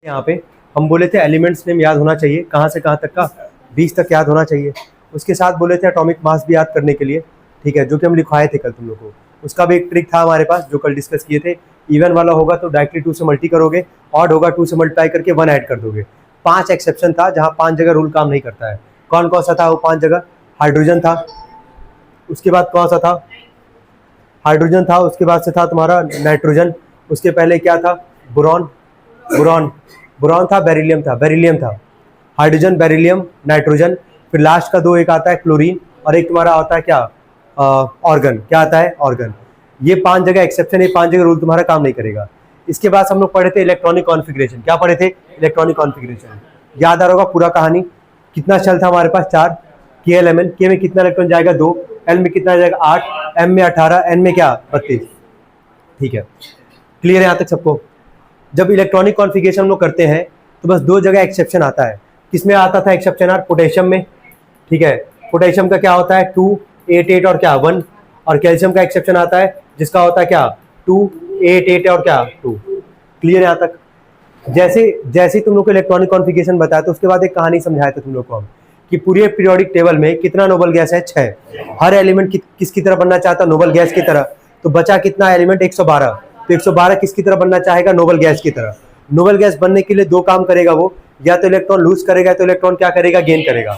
यहाँ पे हम बोले थे एलिमेंट्स नेम याद होना चाहिए, कहाँ से कहाँ तक का, 20 तक याद होना चाहिए। उसके साथ बोले थे एटॉमिक मास भी याद करने के लिए, ठीक है, जो कि हम लिखवाए थे कल तुम लोग को। उसका भी एक ट्रिक था हमारे पास जो कल डिस्कस किए थे। इवन वाला होगा तो डायरेक्टली 2 से मल्टी करोगे, ऑड होगा 2 से मल्टीप्लाई करके 1 ऐड कर दोगे। 5 एक्सेप्शन था जहाँ 5 जगह रूल काम नहीं करता है। कौन कौन सा था वो 5 जगह? हाइड्रोजन था, उसके बाद कौन सा था? हाइड्रोजन था, उसके बाद से था तुम्हारा नाइट्रोजन, उसके पहले क्या था? बोरॉन, बोरॉन बोरॉन था, बेरिलियम था, बेरिलियम था, हाइड्रोजन, बेरिलियम, नाइट्रोजन, फिर लास्ट का 2 एक आता है क्लोरीन, और एक तुम्हारा आता है क्या? ऑर्गन। क्या आता है? ऑर्गन। ये 5 जगह एक्सेप्शन है, 5 जगह रूल तुम्हारा काम नहीं करेगा। इसके बाद हम लोग पढ़े थे इलेक्ट्रॉनिक कॉन्फ़िगरेशन। क्या पढ़े थे? Electronic configuration. याद आ रहा होगा पूरा कहानी। कितना शेल था हमारे पास? 4। KLMN, के में कितना इलेक्ट्रॉन जाएगा? 2, L में कितना जाएगा? 8, M में 18, N में क्या? 32। ठीक है, क्लियर है यहाँ तक सबको? जब इलेक्ट्रॉनिक कॉन्फ़िगरेशन हम लोग करते हैं तो बस 2 जगह एक्सेप्शन आता है। किसमें आता था एक्सेप्शन? यार पोटेशियम में, ठीक है। पोटेशियम का क्या होता है? 2, 8, 8 और क्या? 1। और कैल्शियम का एक्सेप्शन आता है जिसका होता है क्या? 2, 8, 8 और क्या? 2। क्लियर है यहाँ तक? जैसे तुम लोग को इलेक्ट्रॉनिक कॉन्फ़िगरेशन बताया तो उसके बाद एक कहानी समझाया था तुम लोग को हम कि पूरे पीरियोडिक टेबल में कितना नोबल गैस है? 6। हर एलिमेंट किसकी तरह बनना चाहता? नोबल गैस की तरह। तो बचा कितना एलिमेंट? 112। तो 112 किसकी तरह बनना चाहेगा? नोबल गैस की तरह। नोबल गैस बनने के लिए 2 काम करेगा वो, या तो इलेक्ट्रॉन लूज करेगा, तो इलेक्ट्रॉन क्या करेगा? गेन करेगा।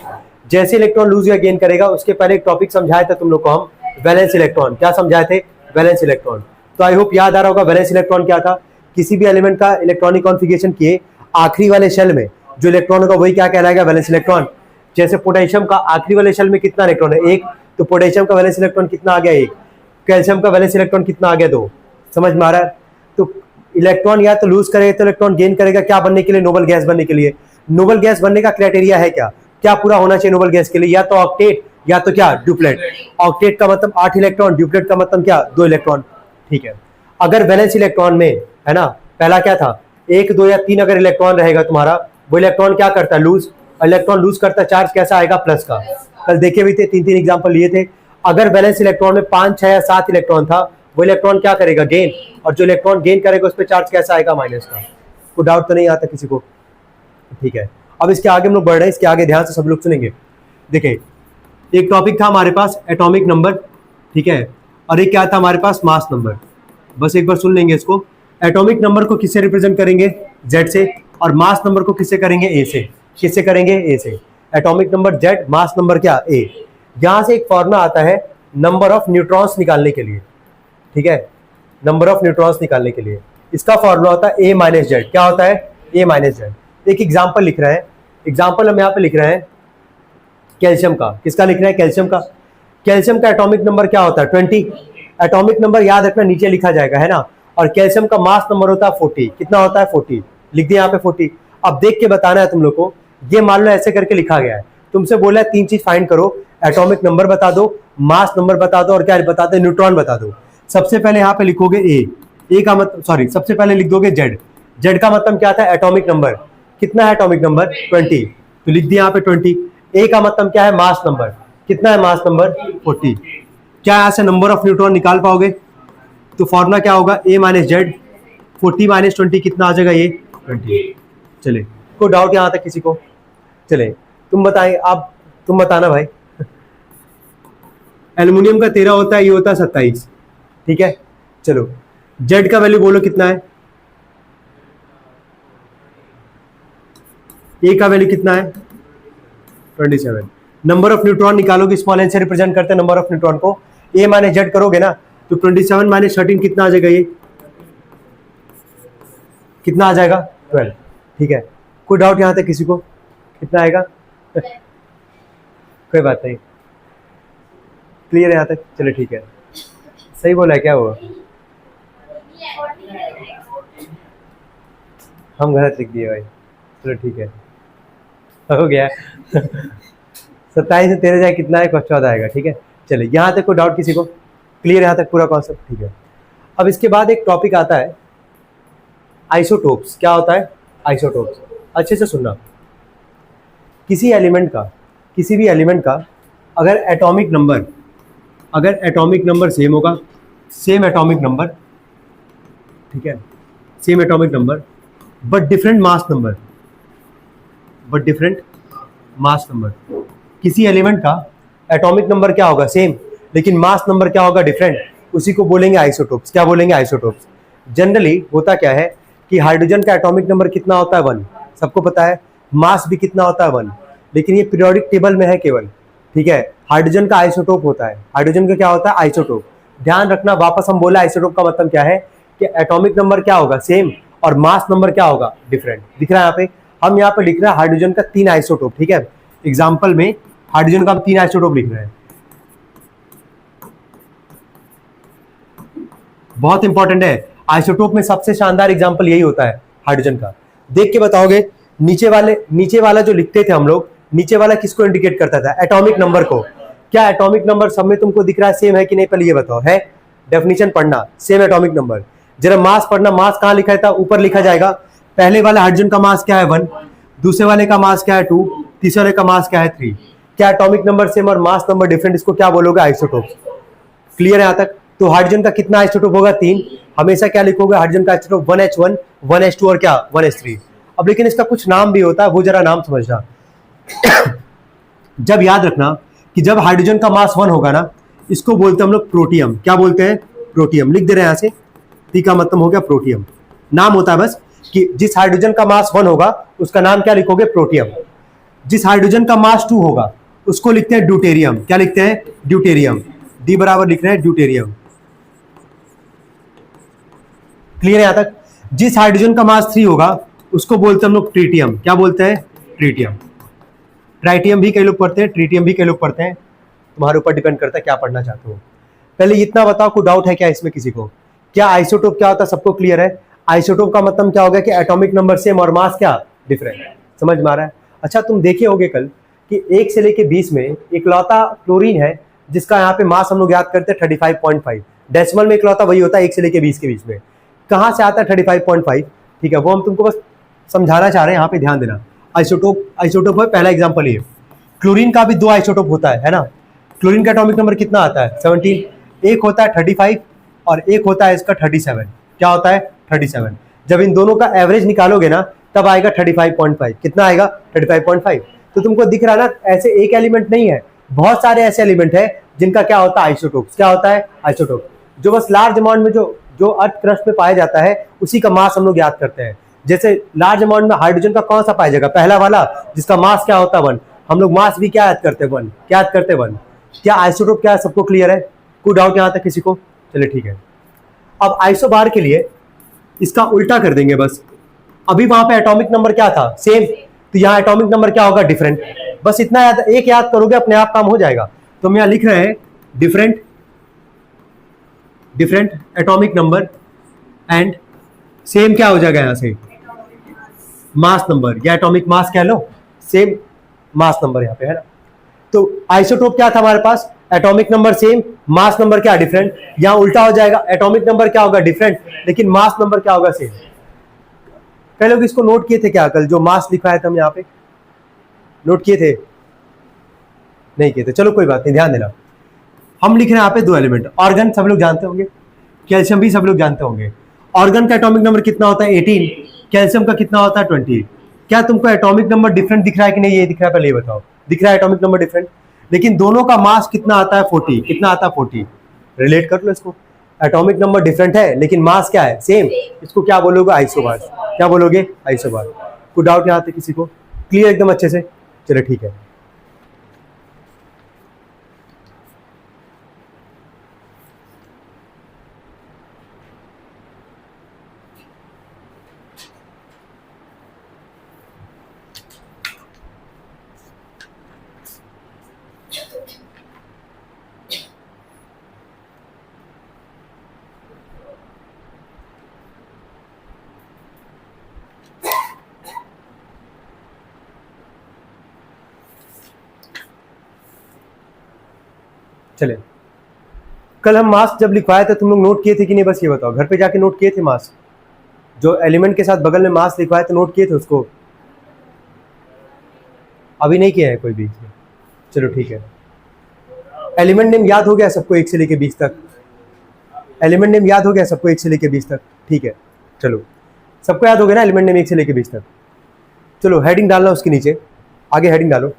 जैसे इलेक्ट्रॉन लूज या गेन करेगा उसके पहले एक टॉपिक समझाया था तुम लोग को हम, वैलेंस इलेक्ट्रॉन। क्या समझाए थे? Valence electron. तो आई होप याद आ रहा होगा वैलेंस इलेक्ट्रॉन क्या था। किसी भी एलिमेंट का इलेक्ट्रॉनिक कॉन्फ़िगरेशन किए आखिरी वाले शेल में जो इलेक्ट्रॉन होगा वही क्या कहलाएगा? Valence electron. जैसे पोटेशियम का आखिरी वाले शेल में कितना इलेक्ट्रॉन है? 1। तो पोटेशियम का वैलेंस इलेक्ट्रॉन कितना आ गया? 1। कैल्शियम का वैलेंस इलेक्ट्रॉन कितना आ गया? 2। समझ में आ रहा है? तो इलेक्ट्रॉन या तो लूज करेगा तो इलेक्ट्रॉन गेन करेगा। क्या बनने के लिए? नोबल गैस बनने के लिए। नोबल गैस बनने का क्राइटेरिया है क्या? क्या पूरा होना चाहिए नोबल गैस के लिए? या तो ऑक्टेट या तो क्या? ड्यूप्लेट। ऑक्टेट का मतलब 8 इलेक्ट्रॉन, ड्यूप्लेट का मतलब क्या? 2 इलेक्ट्रॉन। ठीक है, अगर वैलेंस इलेक्ट्रॉन में है ना, पहला क्या था? 1, 2 या 3 अगर इलेक्ट्रॉन रहेगा तुम्हारा, वो इलेक्ट्रॉन क्या करता है? लूज। इलेक्ट्रॉन लूज करता, चार्ज कैसा आएगा? प्लस का। कल देखे भी थे, 3 एग्जांपल लिए थे। अगर बैलेंस इलेक्ट्रॉन में 5, 6 या 7 इलेक्ट्रॉन था, वो इलेक्ट्रॉन क्या करेगा? गेन। और जो इलेक्ट्रॉन गेन करेगा उस पर चार्ज कैसा आएगा? माइनस का। कोई डाउट तो नहीं आता किसी को? ठीक है, अब इसके आगे हम लोग बढ़ रहे हैं, इसके आगे ध्यान से सब लोग सुनेंगे। देखिए, एक टॉपिक था हमारे पास एटॉमिक नंबर, ठीक है, और एक क्या था हमारे पास? Mass number. बस एक बार सुन लेंगे इसको। एटॉमिक नंबर को किससे रिप्रेजेंट करेंगे? Z से। और मास नंबर को किससे करेंगे? A से। किससे करेंगे? A से। एटॉमिक नंबर Z, मास नंबर क्या? A। यहां से एक फॉर्मूला आता है नंबर ऑफ न्यूट्रॉन्स निकालने के लिए, ठीक है, नंबर ऑफ न्यूट्रॉन्स निकालने के लिए। इसका फॉर्मूला होता है A माइनस जेड। क्या होता है? A minus Z. एक एग्जाम्पल लिख रहे हैं, एग्जाम्पल हम यहाँ पे लिख रहे हैं कैल्शियम का। किसका लिख रहे हैं? कैल्शियम का। कैल्शियम का एटॉमिक नंबर क्या होता है? 20। एटॉमिक नंबर याद रखना नीचे लिखा जाएगा, है ना। और कैल्शियम का मास नंबर होता है 40। कितना होता है? 40। लिख दिया यहाँ पे 40। अब देख के बताना है तुम लोग को। ये मान लो ऐसे करके लिखा गया है, तुमसे बोला है 3 चीज फाइंड करो, एटॉमिक नंबर बता दो, मास नंबर बता दो, और क्या बता दो? न्यूट्रॉन बता दो। सबसे पहले यहाँ पे लिखोगे ए का मतलब, सॉरी, सबसे पहले लिख दोगे जेड। जेड का मतलब क्या था? Atomic number. कितना है एटॉमिक नंबर? 20। तो लिख दिया यहाँ पे 20। ए का मतलब क्या है? Mass number. कितना है मास नंबर? 40। क्या यहाँ से नंबर ऑफ न्यूट्रॉन निकाल पाओगे? तो फॉर्मूला क्या होगा? ए माइनस जेड। 40 माइनस 20 कितना आ जाएगा? ये 20। चले, कोई डाउट यहाँ तक किसी को? चले, तुम बताएं, आप तुम बताना भाई। एल्युमिनियम का 13 होता है, ये होता है 27, ठीक है। चलो, जेड का वैल्यू बोलो कितना है? ए का वैल्यू कितना है? 27। नंबर ऑफ न्यूट्रॉन निकालोगे, स्मॉल एन से रिप्रेजेंट करते हैं नंबर ऑफ न्यूट्रॉन को। ए माइनस जेड करोगे ना, तो 27 माइनस 13 कितना आ जाएगा? ये कितना आ जाएगा? 12। ठीक है, कोई डाउट यहाँ तक किसी को? कितना आएगा? कोई बात नहीं, क्लियर है यहाँ तक? चलो ठीक है, सही बोला है क्या वो? हम गलत लिख दिए भाई। चलो ठीक है, हो गया। 27 से 13 जाए कितना है? 14 आएगा, ठीक है। चलिए, यहाँ तक कोई डाउट किसी को? क्लियर यहाँ तक पूरा कॉन्सेप्ट? ठीक है। अब इसके बाद एक टॉपिक आता है आइसोटोप्स। क्या होता है? आइसोटोप्स। अच्छे से सुनना। किसी भी एलिमेंट का अगर एटॉमिक नंबर सेम होगा, सेम एटॉमिक नंबर, ठीक है, same atomic number, but different mass number, but different mass number. किसी एलिमेंट का एटॉमिक नंबर क्या होगा, सेम, लेकिन मास नंबर क्या होगा, डिफरेंट, उसी को बोलेंगे आइसोटोप्स। क्या बोलेंगे, आइसोटोप्स। जनरली होता क्या है कि हाइड्रोजन का एटॉमिक नंबर कितना होता है, 1, सबको पता है। मास भी कितना होता है, 1, लेकिन ये पीरियोडिक टेबल में है केवल, ठीक है। हाइड्रोजन का आइसोटोप होता है, हाइड्रोजन का क्या होता है, आइसोटोप। ध्यान रखना, वापस हम बोला आइसोटोप का मतलब क्या है कि एटॉमिक नंबर क्या होगा, सेम, और मास नंबर क्या होगा, डिफरेंट। दिख रहा है यहाँ पे, हम यहाँ पे लिख रहे हैं हाइड्रोजन का 3 आइसोटोप, ठीक है। एग्जाम्पल में हाइड्रोजन का हम 3 आइसोटोप लिख रहे हैं, बहुत इंपॉर्टेंट है। आइसोटोप में सबसे शानदार एग्जांपल यही होता है हाइड्रोजन का। देख के बताओगे, नीचे वाला जो लिखते थे हम लोग, नीचे वाला किसको इंडिकेट करता था, एटॉमिक नंबर को। क्या एटॉमिक नंबर सब में तुमको दिख रहा है, सेम है कि नहीं, पहले ये बताओ। है, डेफिनेशन पढ़ना, सेम एटॉमिक नंबर। जरा मास पढ़ना, मास कहाँ लिखा था, ऊपर लिखा जाएगा। पहले वाले हाइड्रोजन का मास क्या है, 1, दूसरे वाले का मास क्या है, 2, तीसरे वाले का मास क्या है, 3। क्या एटॉमिक नंबर सेम और मास नंबर डिफरेंट, इसको क्या बोलोगे, आइसोटोप। क्लियर है यहाँ तक। तो हाइड्रोजन का कितना आइसोटोप होगा, 3। हमेशा क्या लिखोगे, हाइड्रोजन का आइसोटोप 1H1, 1H2 और क्या, 1H3। अब लेकिन इसका कुछ नाम भी होता है, वो जरा नाम समझना। जब याद रखना कि जब हाइड्रोजन का मास 1 होगा ना, इसको बोलते हैं हम लोग प्रोटियम। क्या बोलते हैं, प्रोटियम। लिख दे रहे हैं यहाँ से, टी का मतलब हो गया प्रोटियम। नाम होता है बस कि जिस हाइड्रोजन का मास 1 होगा उसका नाम क्या लिखोगे, प्रोटियम। जिस हाइड्रोजन का मास 2 होगा उसको लिखते हैं ड्यूटेरियम। क्या लिखते हैं, ड्यूटेरियम। डी बराबर लिख रहे हैं ड्यूटेरियम। क्लियर है यहां तक। जिस हाइड्रोजन का मास 3 होगा उसको बोलते हैं हम लोग ट्रीटियम। क्या बोलते हैं, ट्रीटियम। ट्राइटियम भी कई लोग पढ़ते हैं, ट्रीटियम भी कई लोग पढ़ते हैं, तुम्हारे ऊपर डिपेंड करता है क्या पढ़ना चाहते हो। पहले इतना बताओ, कोई डाउट है क्या इसमें किसी को। क्या आइसोटोप क्या होता है, सबको क्लियर है। आइसोटोप का मतलब क्या होगा कि एटॉमिक नंबर सेम और मास क्या, डिफरेंट। समझ में आ रहा है। अच्छा, तुम देखे होगे कल कि 1 से लेके 20 में इकलौता क्लोरीन है जिसका यहाँ पे मास हम लोग याद करते हैं 35.5। डेसिमल में इकलौता वही होता है 1 से लेके 20 के बीच में। कहाँ से आता है 35.5, ठीक है, वो हम तुमको बस समझाना चाह रहे हैं, यहाँ पे ध्यान देना। आइसोटोप है, पहला एग्जांपल ये। क्लोरीन का भी 2 आइसोटोप होता है ना। क्लोरीन का एटॉमिक नंबर कितना आता है, 17। एक होता है 35 और एक होता है इसका 37। क्या होता है, 37। जब इन दोनों का एवरेज निकालोगे ना तब आएगा 35.5। कितना आएगा, 35.5। तो तुमको दिख रहा है ना, ऐसे एक एलिमेंट नहीं है, बहुत सारे ऐसे एलिमेंट है जिनका क्या होता है, आइसोटोप। क्या होता है, आइसोटोप। जो बस लार्ज अमाउंट में जो अर्थ क्रस्ट में पाया जाता है उसी का मास हम लोग याद करते हैं। जैसे लार्ज अमाउंट में हाइड्रोजन का कौन सा पाया जाएगा, पहला वाला जिसका मास क्या होता है, 1। हम लोग मास भी क्या याद करते हैं, 1। क्या याद करते हैं, 1। क्या आइसोटोप क्या है, सबको क्लियर है। कोई डाउट यहाँ तक किसी को, चलिए ठीक है। अब आइसोबार के लिए इसका उल्टा कर देंगे बस। अभी वहां पे एटॉमिक नंबर क्या था, सेम, तो यहाँ एटॉमिक नंबर क्या होगा, डिफरेंट। बस इतना याद, एक याद करोगे अपने आप काम हो जाएगा। तो हम यहाँ लिख रहे हैं different atomic number and same क्या हो जाएगा यहाँ से, मास नंबर, या एटॉमिक मास कह लो, सेम मास नंबर यहाँ पे है ना। तो आइसोटोप क्या था हमारे पास, atomic number same, mass number क्या, डिफरेंट। यहां उल्टा हो जाएगा, एटॉमिक नंबर क्या होगा, डिफरेंट, लेकिन मास नंबर क्या होगा, सेम। कई लोग इसको नोट किए थे क्या कल, जो मास लिखवाया था हम यहाँ पे, नोट किए थे, नहीं किए थे, चलो कोई बात नहीं, ध्यान देना। हम लिख रहे हैं यहाँ पे 2 एलिमेंट। ऑर्गन सब लोग जानते होंगे, कैल्शियम भी सब लोग जानते होंगे। ऑर्गन का एटॉमिक नंबर कितना होता है, 18। कैल्शियम का कितना होता है, 20। क्या तुमको एटॉमिक नंबर डिफरेंट दिख रहा है कि नहीं, ये दिख रहा है, पहले ये बताओ। दिख रहा है एटॉमिक नंबर डिफरेंट, लेकिन दोनों का मास कितना आता है, 40। कितना आता है, 40। रिलेट कर लो इसको, एटॉमिक नंबर डिफरेंट है लेकिन मास क्या है, सेम। इसको क्या बोलोगे, आइसोबार। क्या बोलोगे, आइसोबार। कोई डाउट यहाँ पे किसी को, क्लियर एकदम अच्छे से, चलो ठीक है। चले, कल हम मास जब लिखवाए थे तुम लोग नोट किए थे कि नहीं, बस ये बताओ, घर पे जाके नोट किए थे मास, जो एलिमेंट के साथ बगल में मास लिखवाए थे नोट किए थे उसको, अभी नहीं किया है कोई भी, चलो ठीक है। एलिमेंट नेम याद हो गया सबको 1 से लेके 20 तक, एलिमेंट नेम याद हो गया सबको 1 से लेके 20 तक, ठीक है। चलो सबको याद हो गया ना एलिमेंट नेम 1 से लेके 20 तक। चलो हेडिंग डालना उसके नीचे, आगे हेडिंग डालो।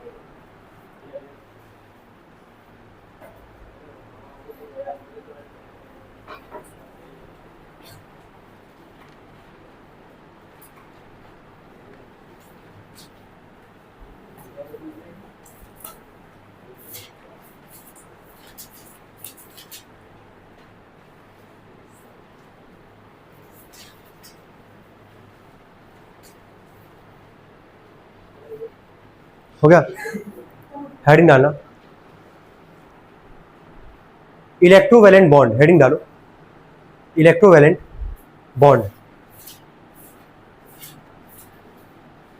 हो गया, हेडिंग डालना इलेक्ट्रोवैलेंट बॉन्ड, हेडिंग डालो इलेक्ट्रोवैलेंट बॉन्ड।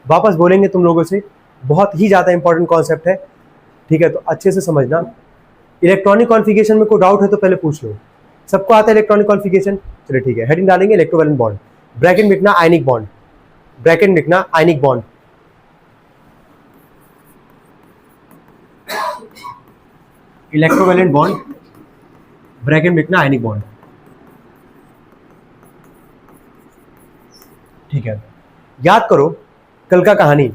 वापस बोलेंगे तुम लोगों से, बहुत ही ज्यादा इंपॉर्टेंट कॉन्सेप्ट है, ठीक है, तो अच्छे से समझना। इलेक्ट्रॉनिक कॉन्फ़िगरेशन में कोई डाउट है तो पहले पूछ लो। सबको आता है इलेक्ट्रॉनिक कॉन्फ़िगरेशन? चलिए ठीक है, हेडिंग डालेंगे इलेक्ट्रोवैलेंट बॉन्ड, ब्रैकेट में लिखना आयनिक बॉन्ड, ब्रैकेट में लिखना ionic bond. Electrovalent bond, bracket में लिखना आयनिक बॉन्ड, ठीक है। याद करो कल का कहानी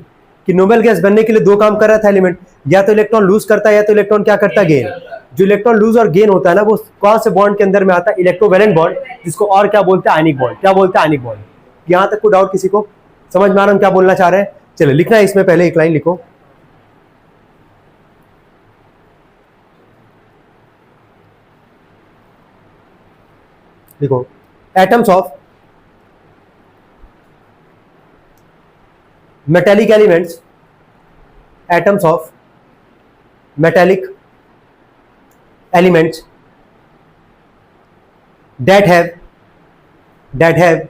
कि नोबेल गैस बनने के लिए 2 काम कर रहा था एलिमेंट, या तो इलेक्ट्रॉन लूज करता है या तो इलेक्ट्रॉन क्या करता है, गेन। जो इलेक्ट्रॉन लूज और गेन होता है ना, वो कौन से बॉन्ड के अंदर में आता है? इलेक्ट्रोवैलेंट बॉन्ड, जिसको और क्या बोलते हैं? Ionic bond. क्या बोलते हैं? Ionic bond. यहां तक कोई डाउट किसी को? समझ में आ रहा हम क्या बोलना चाह रहे हैं? चलो लिखना है इसमें, पहले एक लाइन लिखो, लिखो atoms of metallic elements, atoms of metallic elements that have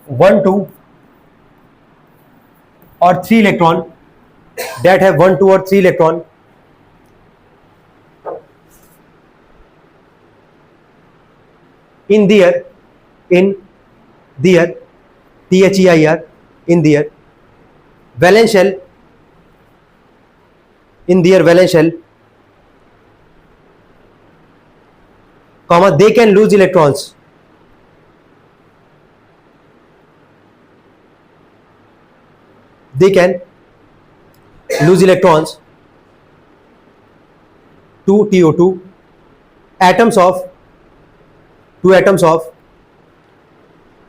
1 2 or 3 electron, that have 1 2 or 3 electron in their THEIR, in their valence shell, in their valence shell, comma, they can lose electrons, they can lose electrons to TO2, atoms of 2 atoms of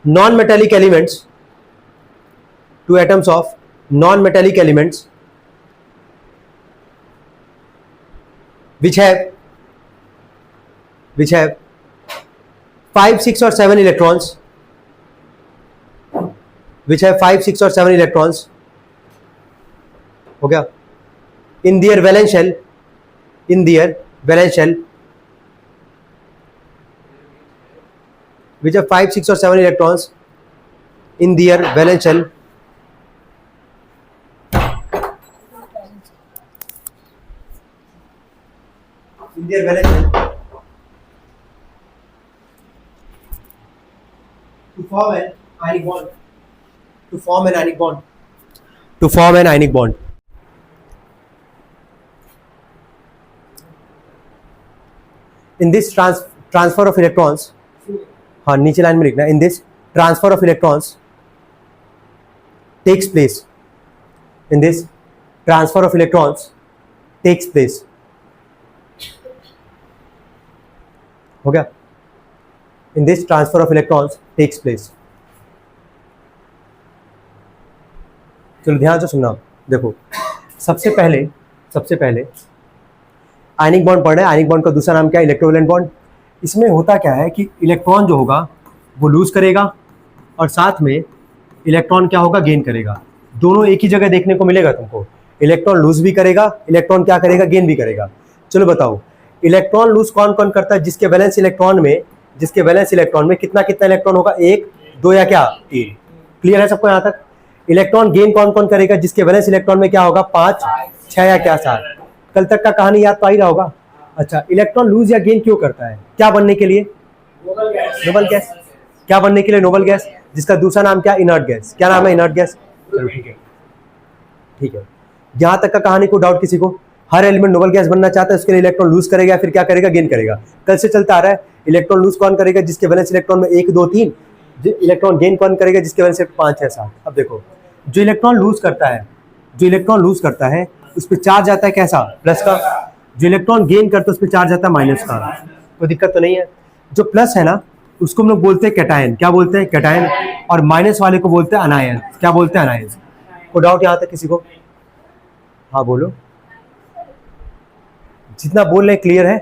non-metallic elements, 2 atoms of non-metallic elements which have 5 6 or 7 electrons, which have 5 6 or 7 electrons, हो गया, in their valence shell, in their valence shell, which have 5 6 or 7 electrons in their valence shell, in their valence shell, to form an ionic bond, to form an ionic bond, to form an ionic bond. In this transfer of electrons, हाँ नीचे line में लिखना, in this transfer of electrons takes place, in this transfer of electrons takes place, हो गया, in this transfer of electrons takes place. चलो ध्यान से सुनना, देखो सबसे पहले आयनिक बॉन्ड पढ़ रहे हैं। आयनिक बॉन्ड का दूसरा नाम क्या है? Electrovalent bond. इसमें होता क्या है कि इलेक्ट्रॉन जो होगा वो लूज करेगा और साथ में इलेक्ट्रॉन क्या होगा? गेन करेगा। दोनों एक ही जगह देखने को मिलेगा तुमको, इलेक्ट्रॉन लूज भी करेगा, इलेक्ट्रॉन क्या करेगा? गेन भी करेगा। चलो बताओ इलेक्ट्रॉन लूज कौन कौन करता है? जिसके वैलेंस इलेक्ट्रॉन में कितना इलेक्ट्रॉन होगा? 1 2 या क्या 3? क्लियर है सबको यहाँ तक? इलेक्ट्रॉन गेन कौन कौन करेगा? जिसके वैलेंस इलेक्ट्रॉन में क्या होगा? 5 6 या क्या 7? कल तक का कहानी याद तो आ ही रहा होगा। अच्छा, इलेक्ट्रॉन लूज या गेन क्यों करता है? क्या बनने के लिए? Noble gas. क्या बनने के लिए? नोबल गैस, जिसका दूसरा नाम क्या? Inert gas. क्या नाम है? Inert gas. चलो ठीक है, यहां तक का कहानी को डाउट किसी को? हर एलिमेंट नोबल गैस बनना चाहता है, उसके लिए इलेक्ट्रॉन लूज करेगा, फिर क्या करेगा? गेन करेगा। कल से चलता आ रहा है इलेक्ट्रॉन लूज कौन करेगा जिसके वैलेंस इलेक्ट्रॉन में 1 2 3, इलेक्ट्रॉन गेन कौन करेगा जिसके वैलेंस 5 6 7। अब देखो जो इलेक्ट्रॉन लूज करता है उस पर चार्ज आता है कैसा, प्लस का। जो इलेक्ट्रॉन गेन करता है उस पर चार्ज आता है माइनस का। कोई दिक्कत तो नहीं है। जो प्लस है ना उसको हम लोग बोलते हैं कैटायन, क्या बोलते हैं कैटायन, और माइनस वाले को बोलते हैं अनायन, क्या बोलते हैं अनायन। कोई डाउट यहाँ तक किसी को? हाँ बोलो, जितना बोल रहे हैं क्लियर है,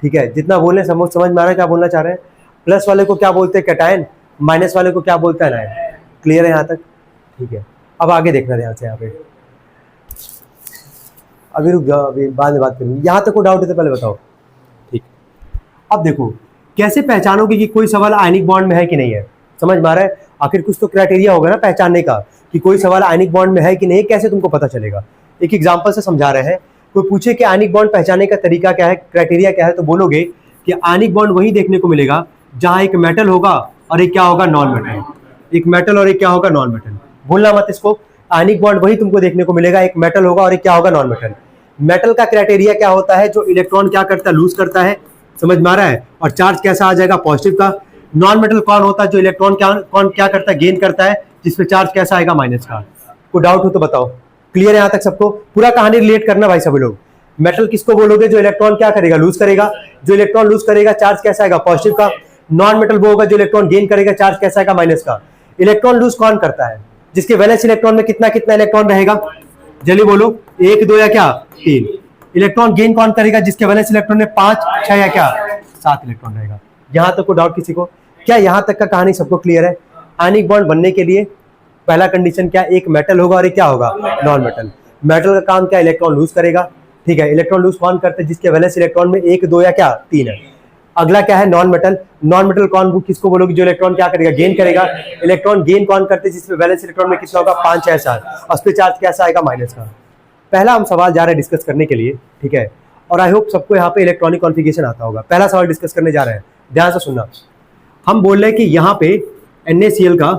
ठीक है, जितना बोल रहे हैं समझ में आ रहा है क्या बोलना चाह रहे हैं। प्लस वाले को क्या बोलते हैं कैटायन, माइनस वाले को क्या बोलते हैं अनायन। क्लियर है यहाँ तक? ठीक है, अब आगे देखना ध्यान से। यहाँ पे अभी रुक जाओ, अभी बाद में बात करेंगे। यहाँ तक कोई डाउट है तो पहले बताओ। ठीक, अब देखो कैसे पहचानोगे कि कोई सवाल आयनिक बॉन्ड में है कि नहीं है। समझ में आ रहा है? आखिर कुछ तो क्राइटेरिया होगा ना पहचानने का कि कोई सवाल आयनिक बॉन्ड में है कि नहीं, कैसे तुमको पता चलेगा। एक एग्जांपल से समझा रहे हैं। कोई पूछे कि आयनिक बॉन्ड पहचानने का तरीका क्या है, क्राइटेरिया क्या है, तो बोलोगे कि आयनिक बॉन्ड वही देखने को मिलेगा जहां एक मेटल होगा और एक क्या होगा, नॉन मेटल। एक मेटल और एक क्या होगा, नॉन मेटल। भूलना मत इसको। आयनिक बॉन्ड वही तुमको देखने को मिलेगा, एक मेटल होगा और एक क्या होगा, नॉन मेटल। मेटल का क्राइटेरिया क्या होता है, जो इलेक्ट्रॉन क्या करता है, लूज करता है। समझ में आ रहा है? और चार्ज कैसा आ जाएगा, पॉजिटिव का। नॉन मेटल कौन होता है, जो इलेक्ट्रॉन क्या करता है, गेन करता है, जिसपे चार्ज कैसा आएगा, माइनस का। कोई डाउट हो तो बताओ। क्लियर है यहाँ तक सबको? पूरा कहानी रिलेट करना भाई सभी लोग। मेटल किसको बोलोगे, जो इलेक्ट्रॉन क्या करेगा, लूज करेगा। जो इलेक्ट्रॉन लूज करेगा चार्ज कैसा आएगा, पॉजिटिव का। नॉन मेटल वो होगा जो इलेक्ट्रॉन गेन करेगा, चार्ज कैसा आएगा, माइनस का। इलेक्ट्रॉन लूज कौन करता है, जिसके वैलेंस इलेक्ट्रॉन में कितना कितना इलेक्ट्रॉन रहेगा, जल्दी बोलो, 1 2 या क्या 3। इलेक्ट्रॉन गेन कौन करेगा, जिसके वैलेंस इलेक्ट्रॉन में 5 6 या क्या 7 इलेक्ट्रॉन रहेगा। यहां तक कोई डाउट किसी को? क्या यहां तक का कहानी सबको क्लियर है? आयनिक बॉन्ड बनने के लिए पहला कंडीशन क्या, एक मेटल होगा और एक क्या होगा, नॉन मेटल। मेटल का काम क्या, इलेक्ट्रॉन लूज करेगा। ठीक है, इलेक्ट्रॉन लूज कौन करते हैं, जिसके वैलेंस इलेक्ट्रॉन में 1 2 या क्या 3 है। अगला क्या है, नॉन मेटल। नॉन मेटल कौन किसको बोलोगे, जो इलेक्ट्रॉन क्या करेगा, गेन करेगा। इलेक्ट्रॉन गेन कौन करते हैं, जिसमें वैलेंस इलेक्ट्रॉन में कितना होगा, 5 6 7, और उस पर चार्ज कैसा आएगा, माइनस का। पहला हम सवाल जा रहे हैं डिस्कस करने के लिए, ठीक है, और आई होप सबको यहाँ पे इलेक्ट्रॉनिक कॉन्फ़िगरेशन आता होगा। पहला सवाल डिस्कस करने जा रहे हैं, ध्यान से सुनना। हम बोल रहे हैं कि यहाँ पे NaCl का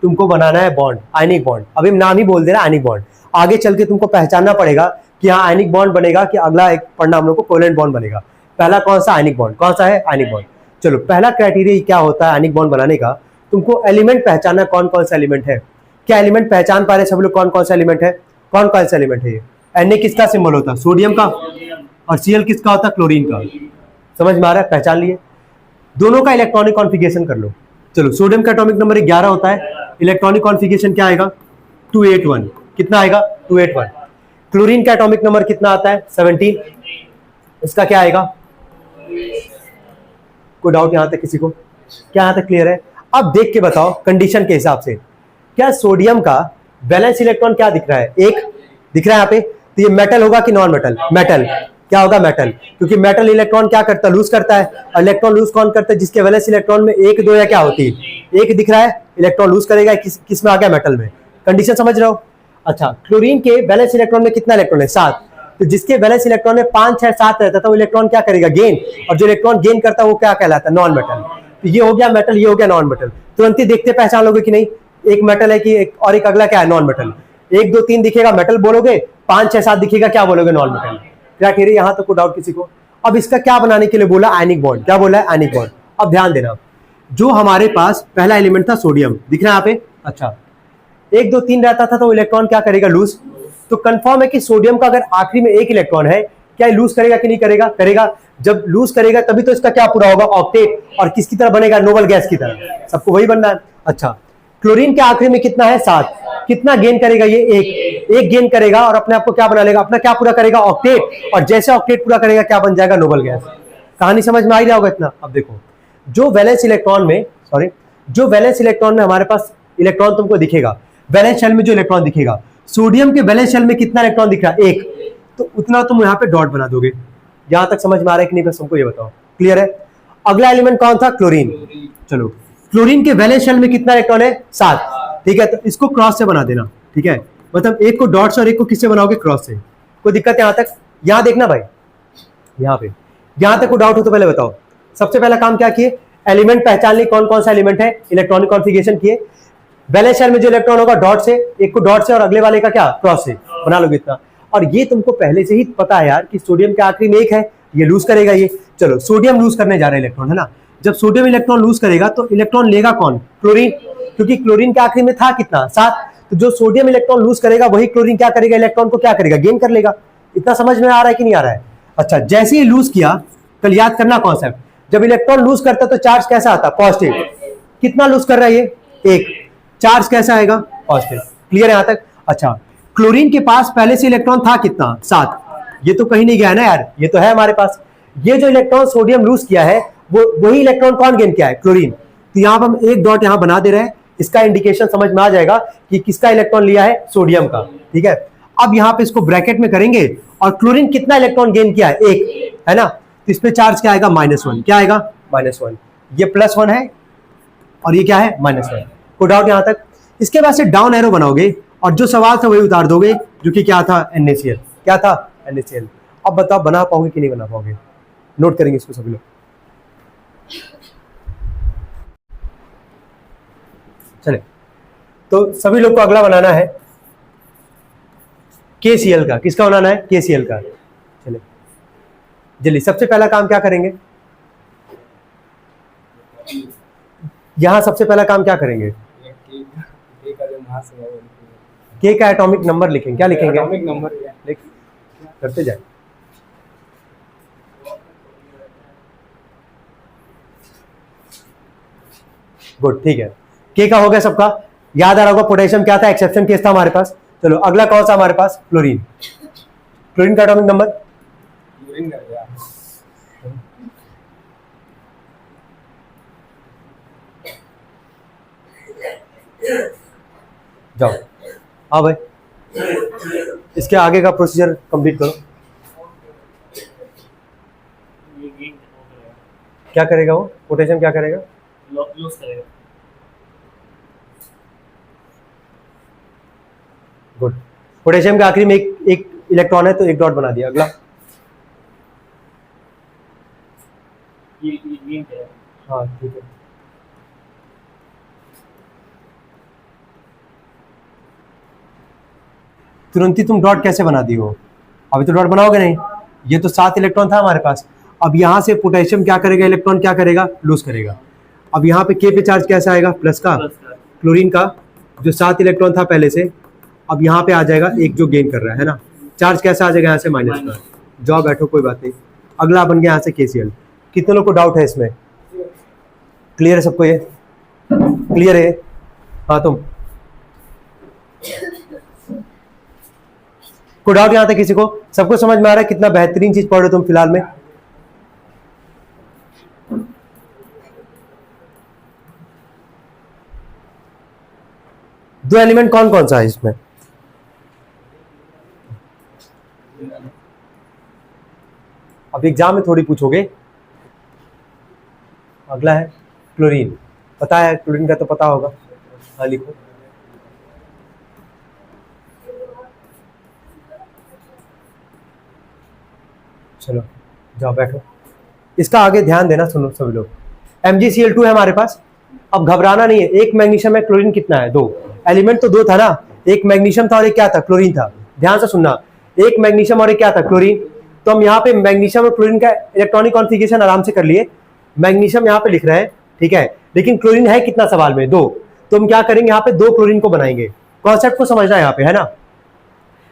तुमको बनाना है बॉन्ड, आयनिक बॉन्ड। अभी नाम ही बोल दे रहा है आयनिक बॉन्ड। आगे चल के तुमको पहचानना पड़ेगा कि यहाँ आयनिक बॉन्ड बनेगा कि अगला एक पढ़ना हम लोग को कोवेलेंट बॉन्ड बनेगा। पहला कौन सा, आयनिक बॉन्ड। कौन सा है, आयनिक बॉन्ड। चलो, पहला क्राइटेरिया क्या होता है आयनिक बॉन्ड बनाने का, तुमको एलिमेंट पहचानना कौन कौन सा एलिमेंट है। क्या एलिमेंट पहचान पा रहे सब लोग, कौन कौन सा एलिमेंट है, कौन कौन सा एलिमेंट है ये। Na किसका सिंबल होता है, सोडियम का, और Cl किसका होता है, क्लोरीन का। समझ में आ रहा है, पहचान लिए। दोनों का इलेक्ट्रॉनिक कॉन्फ़िगरेशन कर लो। चलो, सोडियम का एटॉमिक नंबर 11 होता है, इलेक्ट्रॉनिक कॉन्फ़िगरेशन क्या आएगा, 281। कितना आएगा, 281। क्लोरीन का एटॉमिक नंबर कितना आता है, 17। इसका क्या आएगा, कोई डाउट यहाँ तक किसी को? क्या यहाँ तक क्लियर है? अब देख के बताओ कंडीशन के हिसाब से, क्या सोडियम का बैलेंस इलेक्ट्रॉन क्या दिख रहा है, 1 दिख रहा है यहाँ पे। तो ये मेटल होगा कि नॉन मेटल, मेटल। क्या होगा, मेटल, क्योंकि मेटल इलेक्ट्रॉन क्या करता है, लूज करता है। और इलेक्ट्रॉन लूज कौन करता है, जिसके वैलेंस इलेक्ट्रॉन में 1 2 या क्या होती है, 1 दिख रहा है, इलेक्ट्रॉन लूज करेगा। किस में आ गया, मेटल में। कंडीशन समझ रहे हो? अच्छा, क्लोरीन के वैलेंस इलेक्ट्रॉन में कितना इलेक्ट्रॉन है, 7। तो जिसके वैलेंस इलेक्ट्रॉन में 5 6 7 रहता था वो इलेक्ट्रॉन क्या करेगा, गेन। और जो इलेक्ट्रॉन गेन करता है वो क्या कहलाता है, नॉन मेटल। तो ये हो गया मेटल, ये हो गया नॉन मेटल। तुरंत ही देखते पहचान लोगे कि नहीं, एक मेटल है कि एक, और एक अगला क्या है, नॉन मेटल। 1 2 3 दिखेगा मेटल बोलोगे, 5 6 7 दिखेगा क्या बोलोगे, नॉन मेटल। क्राइटेरिया यहाँ तक कोई डाउट किसी को? अब इसका क्या बनाने के लिए बोला, आयनिक बॉन्ड। क्या बोला है, आयनिक बॉन्ड। अब ध्यान देना, जो हमारे पास पहला एलिमेंट था सोडियम, दिख रहा है यहाँ पे। अच्छा, 1 2 3 रहता था तो इलेक्ट्रॉन क्या करेगा, लूज। तो कंफर्म है कि सोडियम का अगर आखिरी में 1 इलेक्ट्रॉन है, क्या लूज करेगा कि नहीं करेगा, करेगा। जब लूज करेगा तभी तो इसका क्या पूरा होगा, ऑक्टेट। और किसकी तरह बनेगा, नोबल गैस की तरह। सबको वही बनना है। अच्छा, क्लोरीन के आखिरी में कितना है, 7। कितना गेन करेगा ये, 1 गेन करेगा और अपने आप को क्या बना लेगा, अपना क्या पूरा करेगा, ऑक्टेट। और जैसे ऑक्टेट पूरा करेगा क्या बन जाएगा, नोबल गैस। कहानी समझ में आ ही होगा इतना। अब देखो, जो वैलेंस इलेक्ट्रॉन में हमारे पास इलेक्ट्रॉन तुमको दिखेगा, वैलेंस शेल में जो इलेक्ट्रॉन दिखेगा, सोडियम के वैलेंस शेल में कितना इलेक्ट्रॉन दिख रहा है, 1। तो उतना तुम यहाँ पे डॉट बना दोगे। यहां तक समझ में आ रहा है कि नहीं, बस हमको ये बताओ, क्लियर है? अगला एलिमेंट कौन था, क्लोरीन। चलो, क्लोरीन के वैलेंस शेल में कितना इलेक्ट्रॉन है, 7। ठीक है, तो इसको क्रॉस से बना देना। ठीक है, मतलब एक को डॉट से और एक को किससे बनाओगे, क्रॉस से। कोई दिक्कत है यहाँ तक? यहाँ देखना भाई, यहाँ पे, यहाँ तक कोई डाउट हो तो पहले बताओ। सबसे पहला काम क्या किए, एलिमेंट पहचान ली, कौन कौन सा एलिमेंट है, इलेक्ट्रॉनिक कॉन्फ़िगरेशन किए। बैलेंस शेल में जो इलेक्ट्रॉन होगा डॉट से, एक को डॉट से और अगले वाले का क्या, क्रॉस से बना लोगे इतना। और ये तुमको पहले से ही पता है यार कि सोडियम के आखिरी में 1 है, ये लूज करेगा ये। चलो, सोडियम लूज करने जा रहा है इलेक्ट्रॉन, है ना। जब सोडियम इलेक्ट्रॉन लूज करेगा तो इलेक्ट्रॉन लेगा कौन? क्लोरीन, क्योंकि क्लोरीन के आखिरी में था कितना? 7। तो जो सोडियम इलेक्ट्रॉन लूज करेगा वही क्लोरीन क्या करेगा? इलेक्ट्रॉन को क्या करेगा? गेन कर लेगा। इतना समझ में आ रहा है कि नहीं आ रहा है? अच्छा, जैसे ही लूज किया, कल याद करना कॉन्सेप्ट, जब इलेक्ट्रॉन लूज करता तो चार्ज कैसा आता? पॉजिटिव। कितना लूज कर रहा है ये? 1। चार्ज कैसा आएगा? पॉजिटिव। क्लियर है यहां तक? अच्छा, क्लोरीन के पास पहले से इलेक्ट्रॉन था कितना? 7। ये तो कहीं नहीं गया है ना यार, ये तो है हमारे पास। ये जो इलेक्ट्रॉन सोडियम लूज किया है वो वही इलेक्ट्रॉन कौन गेन किया है? क्लोरीन। तो यहां पर हम एक डॉट यहां बना दे रहे हैं, इसका इंडिकेशन समझ में आ जाएगा कि किसका इलेक्ट्रॉन लिया है? सोडियम का। ठीक है, अब यहां पे इसको ब्रैकेट में करेंगे और क्लोरीन कितना इलेक्ट्रॉन गेन किया है? 1, है ना? तो इस पे चार्ज क्या आएगा? -1। क्या आएगा? -1। ये +1 है और ये क्या है? -1। कोई डाउट यहां तक? इसके बाद से डाउन एरो बनाओगे और जो सवाल था वही उतार दोगे, जो कि क्या था? NaCl। क्या था? NaCl। अब बताओ बना पाओगे कि नहीं बना पाओगे? नोट करेंगे इसको सभी लोग। चले, तो सभी लोग को अगला बनाना है KCl का। किसका बनाना है? KCl का। चले जल्दी, सबसे पहला काम क्या करेंगे? यहां सबसे पहला काम क्या करेंगे? के का एटॉमिक नंबर लिखेंगे। क्या लिखेंगे? एटॉमिक नंबर करते जाए। गुड, ठीक है। के का हो गया सबका। याद आ रहा होगा पोटेशियम क्या था? एक्सेप्शन केस था हमारे पास। चलो अगला कौन सा हमारे पास? क्लोरीन। क्लोरीन का एटॉमिक नंबर? जाओ, हाँ भाई, इसके आगे का प्रोसीजर कंप्लीट करो। क्या करेगा वो? पोटेशियम क्या करेगा? लॉस करेगा। गुड। पोटेशियम के आखिरी में एक इलेक्ट्रॉन है तो एक डॉट बना दिया। अगला, हाँ ठीक है। तुरंत ही तुम डॉट कैसे बना दी हो? अभी तो डॉट बनाओगे नहीं। ये तो 7 इलेक्ट्रॉन था हमारे पास। अब यहां से पोटेशियम क्या करेगा? इलेक्ट्रॉन क्या करेगा? लूज करेगा। अब यहाँ पे के पे चार्ज कैसा आएगा? प्लस का। क्लोरीन का जो 7 इलेक्ट्रॉन था पहले से, अब यहाँ पे आ जाएगा एक जो गेन कर रहा है ना। चार्ज कैसा आ जाएगा? यहाँ से माइनस का। जाओ बैठो, कोई बात नहीं। अगला बन गया यहाँ से KCl। कितने लोग को डाउट है इसमें? क्लियर है सबको? ये क्लियर है? हाँ, तुम को डाउट यहाँ तक किसी को? सबको समझ में आ रहा है? कितना बेहतरीन चीज पढ़ रहे हो तुम फिलहाल में। दो एलिमेंट कौन कौन सा है इसमें? अब एग्जाम में थोड़ी पूछोगे। अगला है क्लोरीन। पता है क्लोरीन का तो पता होगा। हाँ लिखो। चलो जाओ बैठो। इसका आगे ध्यान देना, सुनो सभी लोग। MgCl2 है हमारे पास। अब घबराना नहीं है। एक मैग्नीशियम है, क्लोरीन कितना है? 2। एलिमेंट तो 2 था ना, एक मैग्नीशियम था और एक क्या था? क्लोरीन था। ध्यान से सुनना, एक मैग्नीशियम और एक क्या था? क्लोरीन। तो हम यहाँ पे मैग्नीशियम और क्लोरीन का इलेक्ट्रॉनिक कॉन्फ़िगरेशन आराम से कर लिए। मैग्नीशियम यहाँ पे लिख रहे हैं, ठीक है, लेकिन क्लोरीन है कितना सवाल में? 2। तो हम क्या करेंगे? यहाँ पे 2 क्लोरीन को बनाएंगे। कॉन्सेप्ट को समझना है यहाँ पे, है ना।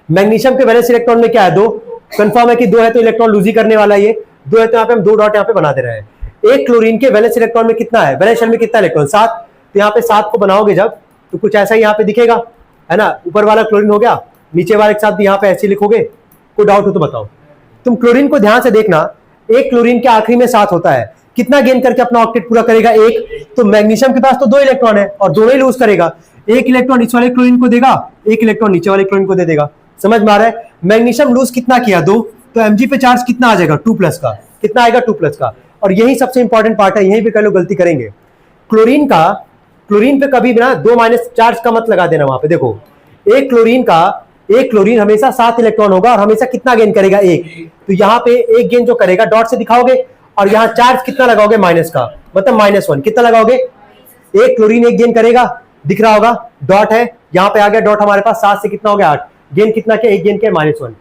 मैग्नीशियम के वैलेंस इलेक्ट्रॉन में क्या है? 2। कंफर्म है कि 2 है तो इलेक्ट्रॉन लूज ही करने वाला है। ये 2 है तो यहाँ पे हम 2 डॉट यहाँ पे बना दे रहे हैं। एक क्लोरीन के वैलेंस इलेक्ट्रॉन में कितना है? वैलेंस शेल में कितना इलेक्ट्रॉन? 7। तो यहाँ पे 7 को बनाओगे जब, तो कुछ ऐसा ही यहाँ पे दिखेगा, है ना। ऊपर वाला क्लोरीन हो गया, नीचे वाले के साथ भी यहाँ पे ऐसे लिखोगे। कोई डाउट हो तो बताओ। तुम क्लोरीन को ध्यान से देखना, एक क्लोरीन के आखिरी में 7 होता है। कितना गेन करके अपना ऑक्टेट पूरा करेगा? 1। तो मैग्नीशियम के पास तो 2 इलेक्ट्रॉन है और दोनों ही लूज करेगा। एक इलेक्ट्रॉन इस वाले क्लोरीन को देगा, एक इलेक्ट्रॉन नीचे वाले क्लोरीन को दे देगा। समझ में आ रहा है? मैग्नीशियम लूज कितना किया? 2। तो Mg पे चार्ज कितना आ जाएगा? 2+ का। कितना आएगा? 2+ का। और यही सबसे इंपॉर्टेंट पार्ट है, यहीं पे कई लोग गलती करेंगे। क्लोरीन पे कभी भी ना 2- चार्ज का मत लगा देना वहां पे। देखो, एक क्लोरीन हमेशा 7 इलेक्ट्रॉन होगा और हमेशा कितना गेन करेगा? 1। तो यहाँ पे एक गेन जो करेगा डॉट से दिखाओगे और यहाँ चार्ज कितना लगाओगे? माइनस का, मतलब -1। कितना लगाओगे? एक क्लोरीन एक गेन करेगा, दिख रहा होगा, डॉट है यहाँ पे आ गया डॉट हमारे पास। 7 से कितना हो गया? 8। गेन कितना किया? एक गेन किया, -1।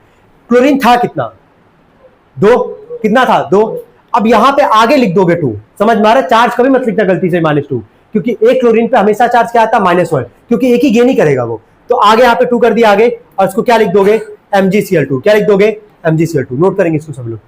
क्लोरीन था कितना? 2। कितना था? 2। अब यहां पे आगे लिख दोगे 2, समझ में आ रहा है? चार्ज कभी मत लिखना गलती से -2, क्योंकि एक क्लोरीन पे हमेशा चार्ज क्या आता है? -1, क्योंकि एक ही गेन ही करेगा वो। तो आगे यहाँ पे 2 कर दिया आगे, और इसको क्या लिख दोगे? MgCl2। क्या लिख दोगे? MgCl2। नोट करेंगे इसको सब लोग।